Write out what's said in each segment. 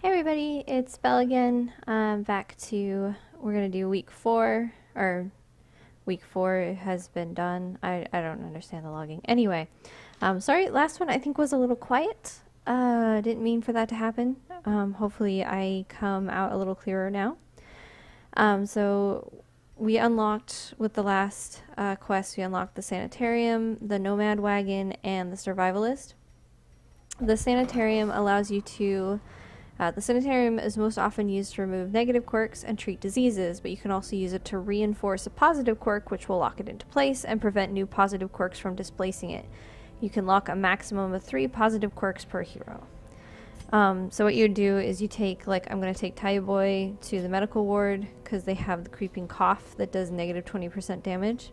Hey everybody, it's Belle again. We're gonna do week 4, or week 4 has been done. I don't understand the logging. Anyway, sorry, last one I think was a little quiet. Didn't mean for that to happen. Hopefully I come out a little clearer now. So we unlocked, with the last quest, we unlocked the Sanitarium, the Nomad Wagon, and the Survivalist. The Sanitarium allows you to the Sanitarium is most often used to remove negative quirks and treat diseases, but you can also use it to reinforce a positive quirk, which will lock it into place and prevent new positive quirks from displacing it. You can lock a maximum of 3 positive quirks per hero. So what you do is you take, I'm going to take Taya Boy to the medical ward because they have the creeping cough that does negative 20% damage.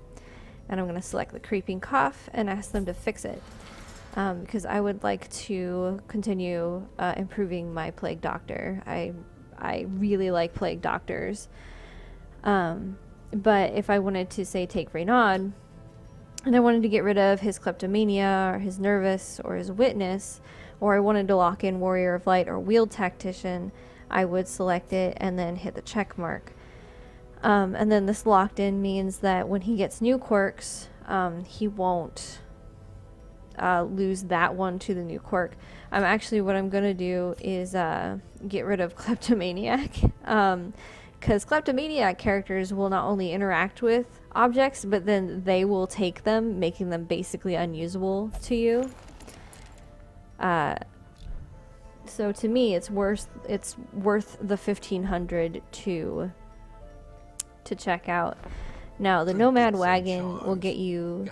And I'm going to select the creeping cough and ask them to fix it. Because I would like to continue improving my Plague Doctor. I really like Plague Doctors. But if I wanted to, say, take Renaud, and I wanted to get rid of his Kleptomania, or his Nervous, or his Witness, or I wanted to lock in Warrior of Light or Wheeled Tactician, I would select it and then hit the check mark. And then this locked in means that when he gets new quirks, he won't lose that one to the new quirk. What I'm gonna do is get rid of Kleptomaniac, because Kleptomaniac characters will not only interact with objects, but then they will take them, making them basically unusable to you. So to me, it's worth the 1,500 to check out. Now, the Nomad Wagon will get you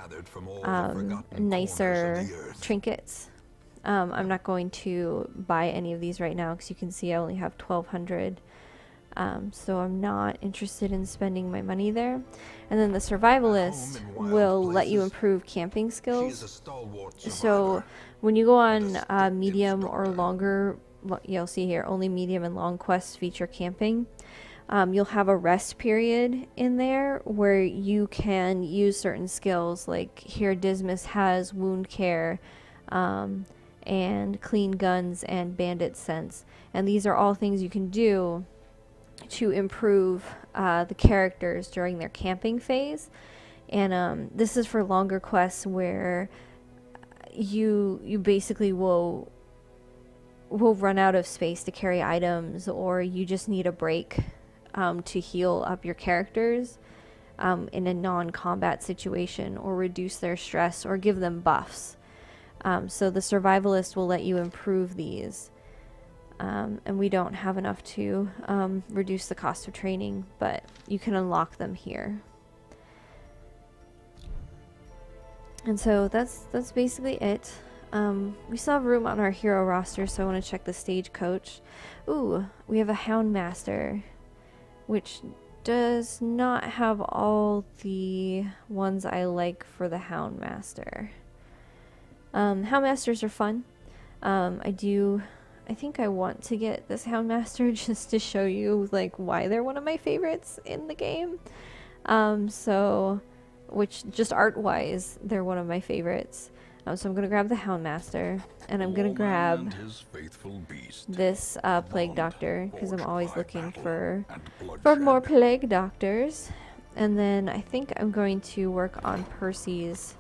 nicer trinkets. I'm not going to buy any of these right now because you can see I only have 1,200. So I'm not interested in spending my money there. And then the Survivalist will let you improve camping skills. So when you go on medium or longer, you'll see here, only medium and long quests feature camping. You'll have a rest period in there where you can use certain skills, like here Dismas has wound care, and clean guns and bandit sense. And these are all things you can do to improve the characters during their camping phase. And this is for longer quests where you basically will run out of space to carry items, or you just need a break to heal up your characters in a non-combat situation, or reduce their stress, or give them buffs. So the Survivalist will let you improve these. And we don't have enough to reduce the cost of training, but you can unlock them here. And so that's basically it. We still have room on our hero roster, so I want to check the stagecoach. Ooh, we have a Houndmaster, which does not have all the ones I like for the Houndmaster. Houndmasters are fun. I think I want to get this Houndmaster just to show you why they're one of my favorites in the game. Which just art-wise, they're one of my favorites. So I'm gonna grab the Houndmaster, and I'm gonna grab this Plague Doctor, because I'm always looking for more Plague Doctors. And then I think I'm going to work on Percy's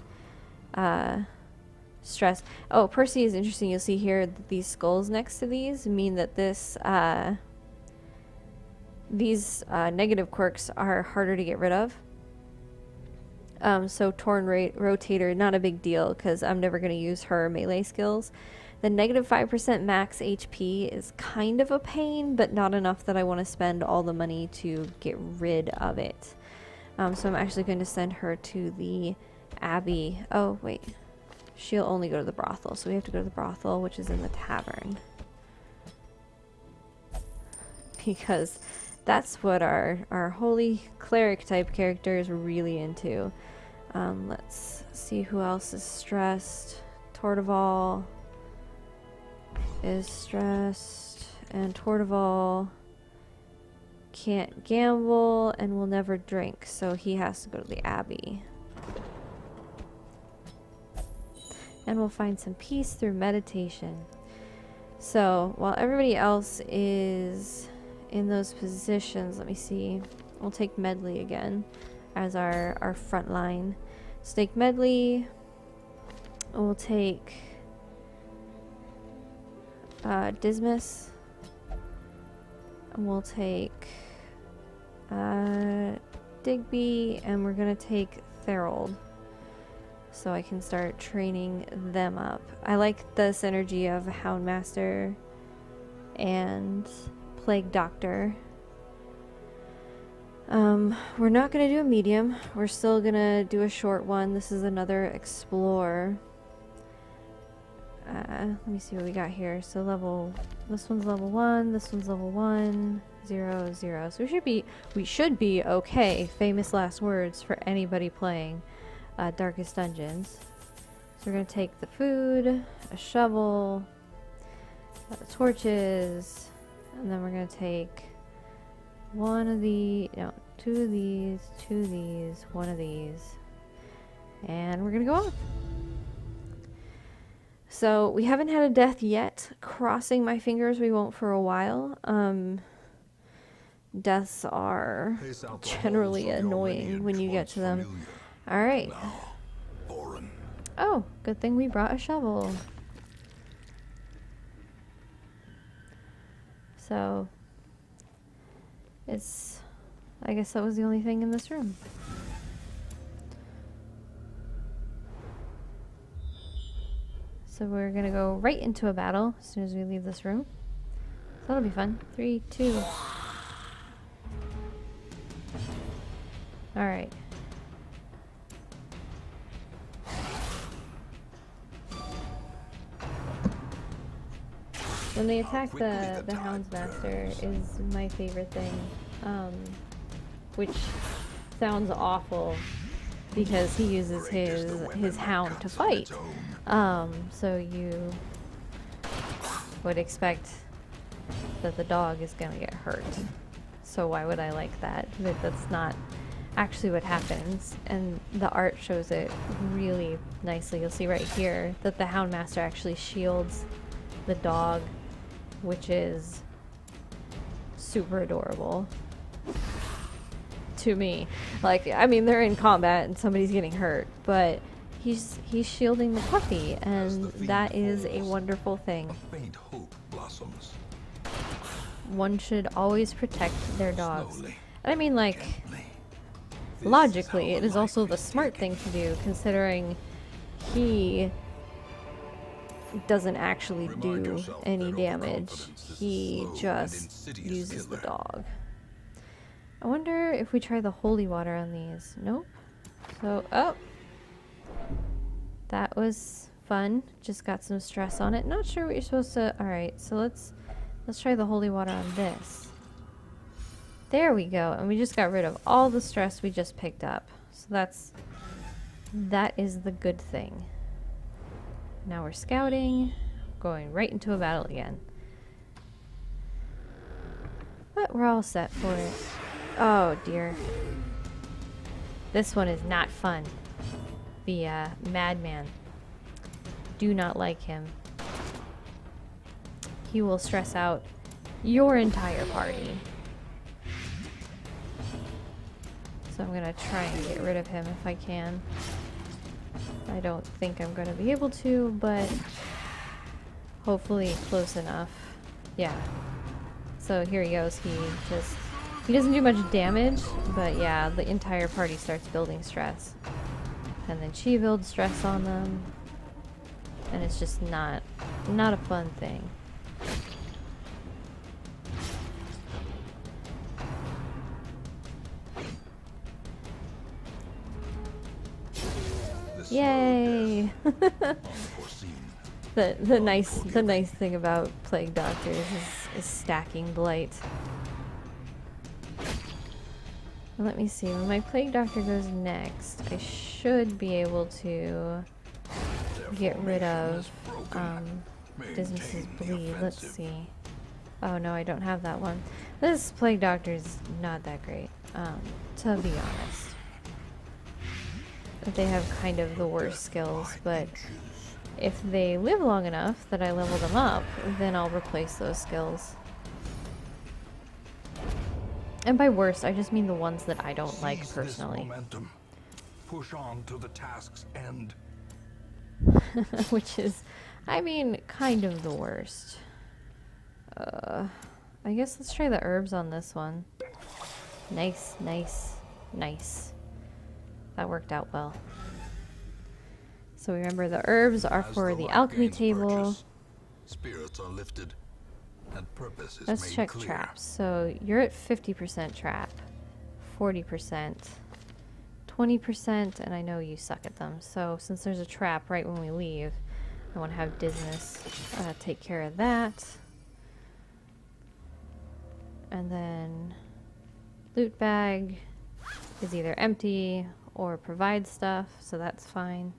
stress. Oh, Percy is interesting. You'll see here that these skulls next to these mean that these negative quirks are harder to get rid of. So Torn Rotator, not a big deal because I'm never going to use her melee skills. The negative 5% max HP is kind of a pain, but not enough that I want to spend all the money to get rid of it. So I'm actually going to send her to the Abbey. Oh, wait. She'll only go to the brothel, so we have to go to the brothel, which is in the tavern. Because that's what our holy cleric type character is really into. Let's see who else is stressed. Torteval is stressed, and Torteval can't gamble and will never drink, so he has to go to the Abbey. And we'll find some peace through meditation. So while everybody else is in those positions, let me see. We'll take Medley again as our front line. So take Medley. We'll take Dismas. And we'll take Digby, and we're gonna take Therold, so I can start training them up. I like the synergy of Houndmaster and Plague Doctor. We're not gonna do a medium. We're still gonna do a short one. This is another Explore. Let me see what we got here. So this one's level 1, this one's level 1, 0, 0. So we should be okay. Famous last words for anybody playing Darkest Dungeons. So we're gonna take the food, a shovel, torches, and then we're gonna take one of the, no, two of these, one of these, and we're gonna go off. So we haven't had a death yet. Crossing my fingers we won't for a while. Deaths are generally annoying when you get to them. Alright. Oh, good thing we brought a shovel. So, I guess that was the only thing in this room. So we're gonna go right into a battle as soon as we leave this room. So that'll be fun. 3, 2. Alright. When they attack the Houndmaster is my favorite thing. Which sounds awful because he uses his hound to fight. So you would expect that the dog is gonna get hurt. So why would I like that? That's not actually what happens, and the art shows it really nicely. You'll see right here that the Houndmaster actually shields the dog, which is super adorable to me. Like, I mean, they're in combat and somebody's getting hurt, but he's shielding the puppy, and that is a wonderful thing. One should always protect their dogs. And I mean, like, logically, it is also the smart thing to do, considering he doesn't actually do any damage. He just uses the dog. I wonder if we try the holy water on these. Nope. So, oh. That was fun. Just got some stress on it. Not sure what you're supposed to... Alright, so let's try the holy water on this. There we go. And we just got rid of all the stress we just picked up. So that is the good thing. Now we're scouting, going right into a battle again. But we're all set for it. Oh dear. This one is not fun. The madman. Do not like him. He will stress out your entire party. So I'm gonna try and get rid of him if I can. I don't think I'm gonna be able to, but hopefully close enough. Yeah. So here he goes. He doesn't do much damage, but yeah, the entire party starts building stress. And then she builds stress on them. And it's just not a fun thing. Yay! the nice thing about Plague Doctors is stacking blight. Let me see, when my Plague Doctor goes next, I should be able to get rid of Dismas's bleed. Let's see. Oh no, I don't have that one. This Plague Doctor is not that great, to be honest. They have kind of the worst skills, but If they live long enough that I level them up, then I'll replace those skills. And by worst, I just mean the ones that I don't like Seize personally. This momentum. Push on to the task's end. Which is, I mean, kind of the worst. I guess let's try the herbs on this one. Nice, nice, nice. That worked out well. So remember, the herbs are As for the light alchemy gains table. purchase, spirits are lifted, and purpose is Let's made check clear. traps. So you're at 50% trap, 40%, 20%, and I know you suck at them. So since there's a trap right when we leave, I want to have Dismas take care of that. And then loot bag is either empty or provides stuff, so that's fine.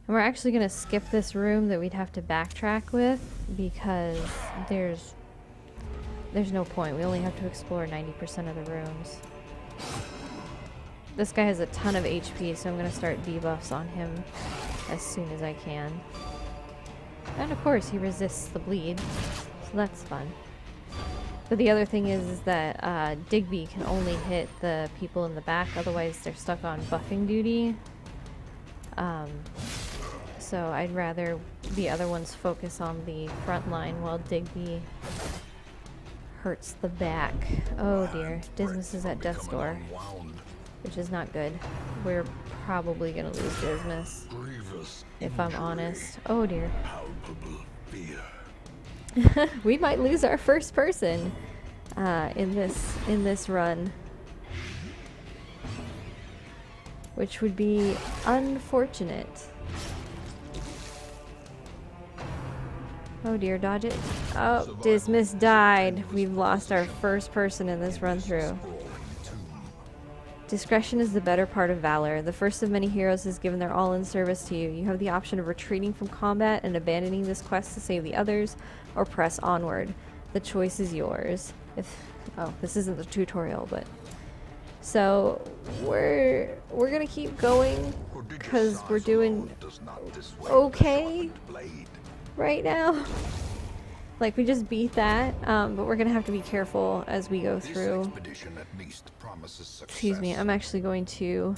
And we're actually going to skip this room that we'd have to backtrack with because there's no point. We only have to explore 90% of the rooms. This guy has a ton of HP, so I'm going to start debuffs on him as soon as I can. And of course, he resists the bleed, so that's fun. But the other thing is that Digby can only hit the people in the back, otherwise they're stuck on buffing duty. So I'd rather the other ones focus on the front line while Digby hurts the back. Oh dear, Dismas is at death's door, which is not good. We're probably gonna lose Dismas, if I'm honest. Oh dear. We might lose our first person in this run, which would be unfortunate. Oh dear, dodge it. Oh, Dismas died. We've lost our first person in this run through. Discretion is the better part of valor. The first of many heroes has given their all in service to you. You have the option of retreating from combat and abandoning this quest to save the others, or press onward. The choice is yours. Oh, this isn't the tutorial, but so we're gonna keep going because we're doing okay right now. Like, we just beat that, but we're gonna have to be careful as we go through. Excuse me, I'm actually going to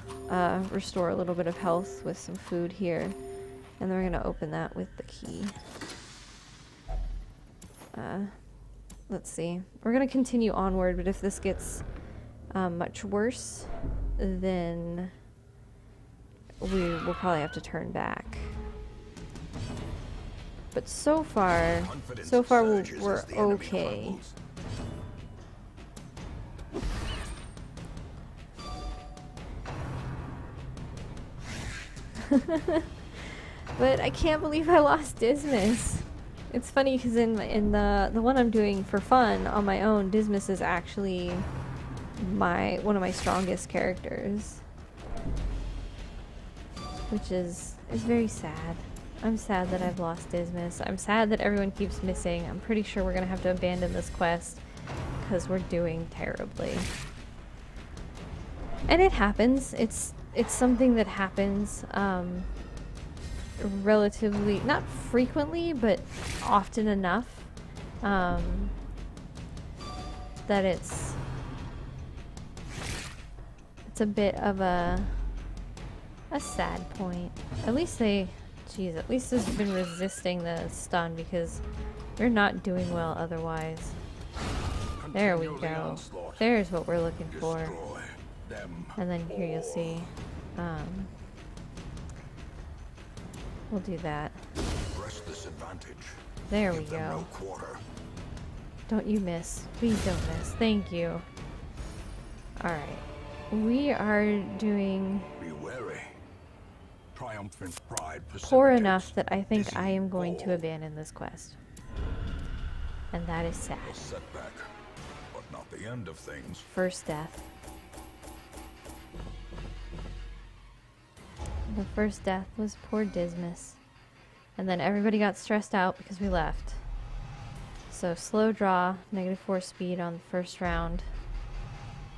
restore a little bit of health with some food here, and then we're gonna open that with the key. Let's see. We're gonna continue onward, but if this gets much worse, then we will probably have to turn back. But so far we're okay. But I can't believe I lost Dismas. It's funny because in the one I'm doing for fun on my own, Dismas is actually one of my strongest characters, which is very sad. I'm sad that I've lost Dismas. I'm sad that everyone keeps missing. I'm pretty sure we're gonna have to abandon this quest because we're doing terribly. And it happens. It's something that happens relatively, not frequently, but often enough that it's a bit of a sad point. At least they've been resisting the stun, because we're not doing well otherwise. There we go. There's what we're looking for. And then here you'll see, we'll do that. There we go. Don't you miss. Please don't miss. Thank you. Alright. We are doing poor enough that I think I am going to abandon this quest. And that is sad. But not the end of things. First death. The first death was poor Dismas. And then everybody got stressed out because we left. So slow draw, -4 speed on the first round.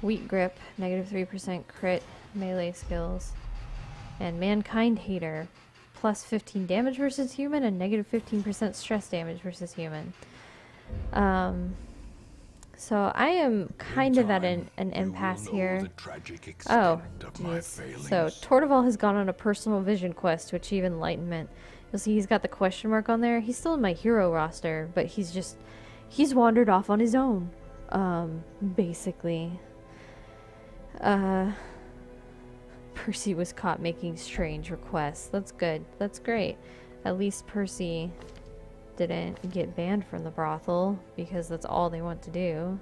Weak grip, -3% crit, melee skills. And Mankind Hater, plus 15 damage versus human and negative 15% stress damage versus human. So I am kind of at an impasse here. Oh, jeez. So Torteval has gone on a personal vision quest to achieve enlightenment. You'll see he's got the question mark on there. He's still in my hero roster, but he's wandered off on his own. Basically. Percy was caught making strange requests. That's good. That's great. At least Percy didn't get banned from the brothel, because that's all they want to do.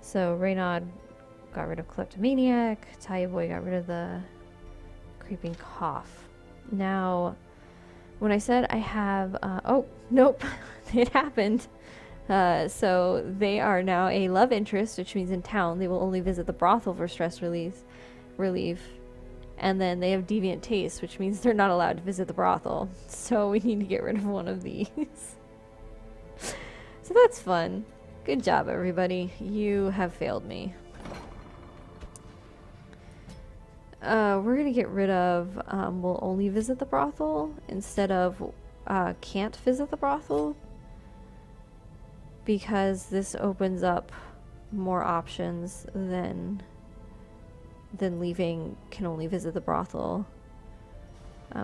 So Reynaud got rid of Kleptomaniac. Talia Boy got rid of the creeping cough. Now, when I said I have... oh, nope. It happened. So they are now a love interest, which means in town they will only visit the brothel for stress relief. And then they have deviant taste, which means they're not allowed to visit the brothel. So we need to get rid of one of these. So that's fun. Good job, everybody. You have failed me. We're going to get rid of will only visit the brothel instead of can't visit the brothel. Because this opens up more options than leaving can only visit the brothel.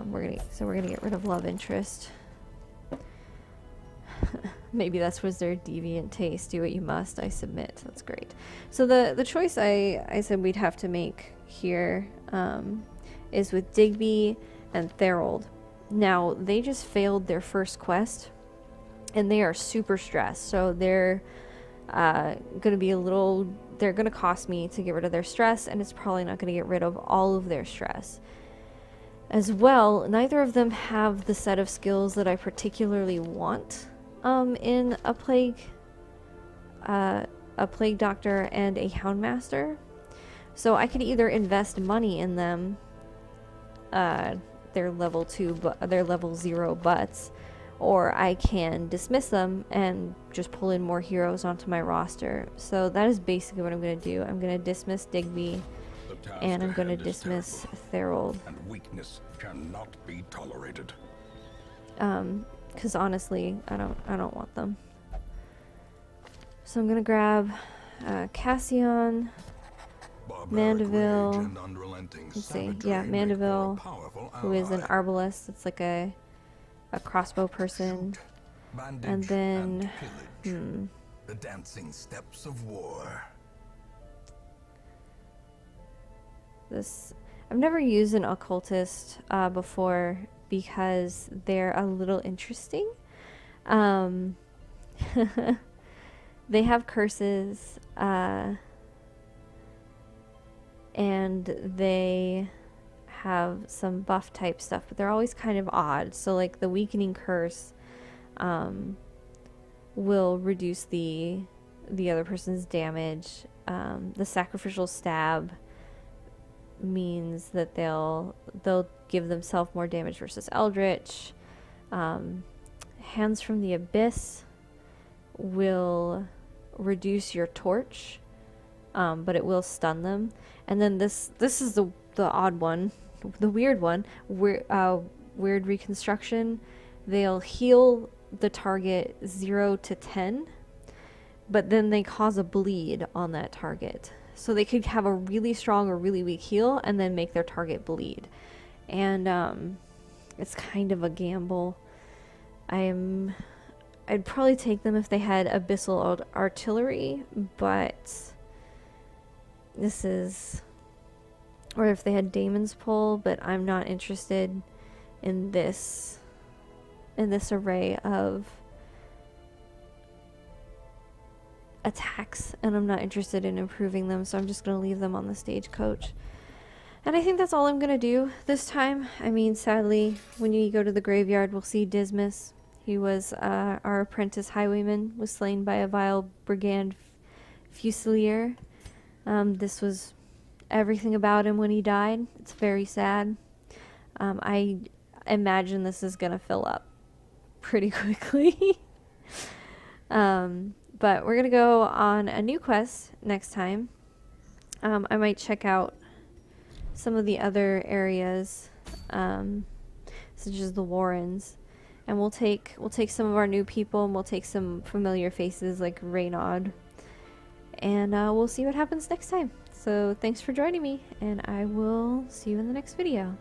We're gonna get rid of love interest. Maybe that's was their deviant taste. Do what you must. I submit. That's great. So the choice I said we'd have to make here is with Digby and Therold. Now they just failed their first quest, and they are super stressed. So they're gonna be a little. They're going to cost me to get rid of their stress, and it's probably not going to get rid of all of their stress. As well, neither of them have the set of skills that I particularly want in a plague doctor and a houndmaster. So I could either invest money in them, their level 0 butts, or I can dismiss them and just pull in more heroes onto my roster. So that is basically what I'm going to do. I'm going to dismiss Digby, and I'm going to dismiss Therold. And weakness cannot be tolerated. Because honestly, I don't want them. So I'm going to grab Cassian, Mandeville. Let's see, yeah, Mandeville, who is an arbalist. It's like a crossbow person. And then the dancing steps of war. I've never used an occultist before because they're a little interesting. They have curses, and they have some buff type stuff, but they're always kind of odd. So like the weakening curse will reduce the other person's damage. The sacrificial stab means that they'll give themselves more damage versus Eldritch. Hands from the Abyss will reduce your torch, but it will stun them. And then this is the odd one, the weird one. Weird reconstruction. They'll heal the target 0 to 10, but then they cause a bleed on that target. So they could have a really strong or really weak heal and then make their target bleed. And it's kind of a gamble. I'd probably take them if they had abyssal artillery, but this is... Or if they had Daemon's Pull, but I'm not interested in this array of attacks, and I'm not interested in improving them, so I'm just going to leave them on the stagecoach. And I think that's all I'm going to do this time. I mean, sadly, when you go to the graveyard, we'll see Dismas. He was our apprentice highwayman, was slain by a vile brigand fusilier. This was everything about him when he died. It's very sad. I imagine this is going to fill up pretty quickly. But we're going to go on a new quest next time. I might check out some of the other areas. such as the Warrens, and we'll take some of our new people, and we'll take some familiar faces like Reynard, and we'll see what happens next time. So thanks for joining me, and I will see you in the next video.